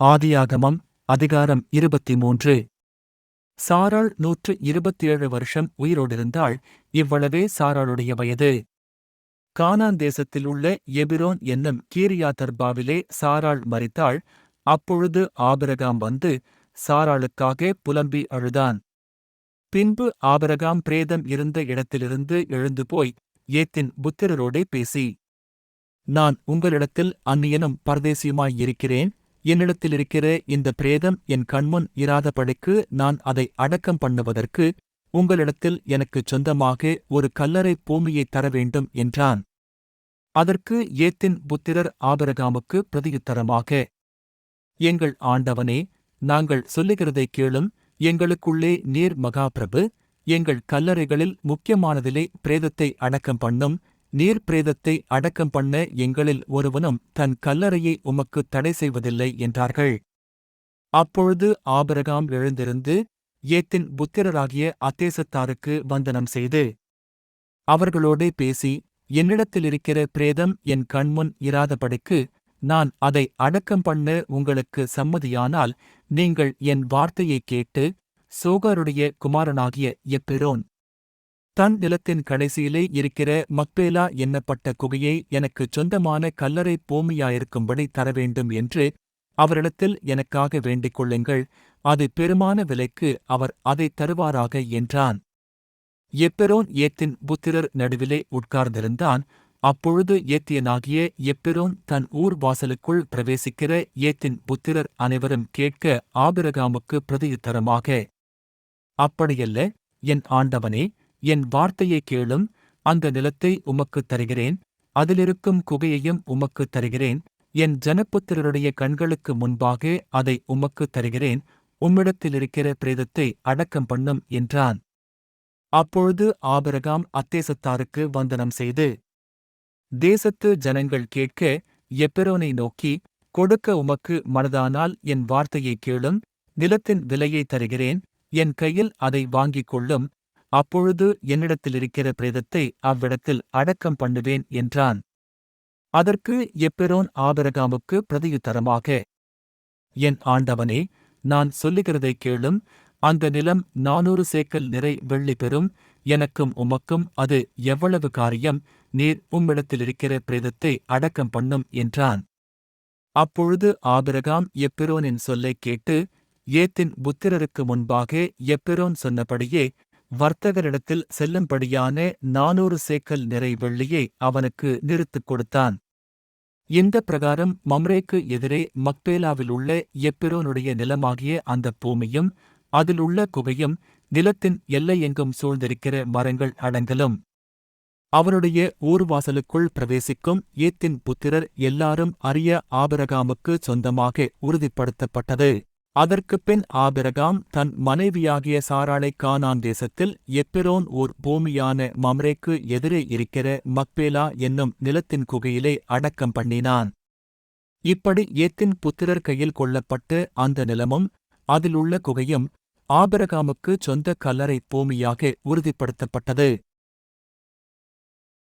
ஆதியாகமம் அதிகாரம் 23. சாராள் 127 வருஷம் உயிரோடிருந்தாள். இவ்வளவே சாராளுடைய வயது. கானான் தேசத்தில் உள்ள எபிரோன் என்னும் கீரியாத்தர்பாவிலே சாராள் மரித்தாள். அப்பொழுது ஆபிரகாம் வந்து சாராளுக்காக புலம்பி அழுதான். பின்பு ஆபிரகாம் பிரேதம் இருந்த இடத்திலிருந்து எழுந்து போய் ஏத்தின் புத்திரரோடே பேசி, நான் உங்களிடத்தில் அந்நியனும் பரதேசியுமாயிருக்கிறேன். என்னிடத்திலிருக்கிற இந்த பிரேதம் என் கண்முன் இராதபடிக்கு நான் அதை அடக்கம் பண்ணுவதற்கு உங்களிடத்தில் எனக்குச் சொந்தமாக ஒரு கல்லறை பூமியைத் தரவேண்டும் என்றான். அதற்கு ஏத்தின் புத்திரர் ஆபிரகாமுக்கு பிரதியுத்தரமாக, எங்கள் ஆண்டவனே, நாங்கள் சொல்லுகிறதைக் கேளும். எங்களுக்குள்ளே நீர் மகாபிரபு. எங்கள் கல்லறைகளில் முக்கியமானதிலே பிரேதத்தை அடக்கம் பண்ணும். நீர் பிரேதத்தை அடக்கம் பண்ண எங்களில் ஒருவனும் தன் கல்லறையை உமக்குத் தடை செய்வதில்லை என்றார்கள். அப்பொழுது ஆபிரகாம் எழுந்திருந்து ஏத்தின் புத்திரராகிய அத்தேசத்தாருக்கு வந்தனம் செய்து அவர்களோடே பேசி, என்னிடத்திலிருக்கிற பிரேதம் என் கண்முன் இராதபடிக்கு நான் அதை அடக்கம் பண்ண உங்களுக்கு சம்மதியானால், நீங்கள் என் வார்த்தையைக் கேட்டு சோகாருடைய குமாரனாகிய எப்பெரோன் தன் நிலத்தின் கடைசியிலே இருக்கிற மக்பேலா என்னப்பட்ட குகையை எனக்குச் சொந்தமான கல்லறை பூமியாயிருக்கும்படி தரவேண்டும் என்று அவரிடத்தில் எனக்காக வேண்டிக் கொள்ளுங்கள். அது பெருமான விலைக்கு அவர் அதைத் தருவாராக என்றான். எப்பெரோன் ஏத்தின் புத்திரர் நடுவிலே உட்கார்ந்திருந்தான். அப்பொழுது ஏத்தியனாகிய எப்பெரோன் தன் ஊர் வாசலுக்குள் பிரவேசிக்கிற ஏத்தின் புத்திரர் அனைவரும் கேட்க ஆபிரகாமுக்கு பிரதியுத்தரமாக, அப்படியல்ல, என் ஆண்டவனே, என் வார்த்தையைக் கேளும். அந்த நிலத்தை உமக்குத் தருகிறேன். அதிலிருக்கும் குகையையும் உமக்குத் தருகிறேன். என் ஜனப்புத்திரருடைய கண்களுக்கு முன்பாக அதை உமக்குத் தருகிறேன். உம்மிடத்திலிருக்கிற பிரேதத்தை அடக்கம் பண்ணும் என்றான். அப்பொழுது ஆபிரகாம் அத்தேசத்தாருக்கு வந்தனம் செய்து, தேசத்து ஜனங்கள் கேட்க எப்பெரோனை நோக்கி, கொடுக்க உமக்கு மனதானால் என் வார்த்தையைக் கேளும். நிலத்தின் விலையை தருகிறேன். என் கையில் அதை வாங்கிக் கொள்ளும். அப்பொழுது என்னிடத்திலிருக்கிற பிரேதத்தை அவ்விடத்தில் அடக்கம் பண்ணுவேன் என்றான். அதற்கு எப்பெரோன் ஆபிரகாமுக்கு பிரதியுத்தரமாக, என் ஆண்டவனே, நான் சொல்லுகிறதைக் கேளும். அந்த நிலம் 400 சேக்கல் நிறை வெள்ளி பெறும். எனக்கும் உமக்கும் அது எவ்வளவு காரியம்? நீர் உம்மிடத்திலிருக்கிற பிரேதத்தை அடக்கம் பண்ணும் என்றான். அப்பொழுது ஆபிரகாம் எப்பெரோனின் சொல்லைக் கேட்டு ஏத்தின் புத்திரருக்கு முன்பாக எப்பெரோன் சொன்னபடியே வர்த்தகரிடத்தில் செல்லும்படியான 400 சேக்கல் நிறை வெள்ளியை அவனுக்கு நிறுத்துக் கொடுத்தான். இந்த பிரகாரம் மம்ரேக்கு எதிரே மக்பேலாவிலுள்ள எப்பெரோனுடைய நிலமாகிய அந்தப் பூமியும் அதிலுள்ள குகையும் நிலத்தின் எல்லையெங்கும் சூழ்ந்திருக்கிற மரங்கள் அடங்கலும் அவனுடைய ஊர்வாசலுக்குள் பிரவேசிக்கும் ஏத்தின் புத்திரர் எல்லாரும் அறிய ஆபிரகாமுக்கு சொந்தமாக உறுதிப்படுத்தப்பட்டது. அதற்குப்பின் ஆபிரகாம் தன் மனைவியாகிய சாராளைக் கானான் தேசத்தில் எப்பெரோன் ஊர் பூமியான மம்ரேக்கு எதிரே இருக்கிற மக்பேலா என்னும் நிலத்தின் குகையிலே அடக்கம் பண்ணினான். இப்படி ஏத்தின் புத்திரர் கையில் கொள்ளப்பட்டு அந்த நிலமும் அதிலுள்ள குகையும் ஆபிரகாமுக்கு சொந்த கல்லறை பூமியாக உறுதிப்படுத்தப்பட்டது.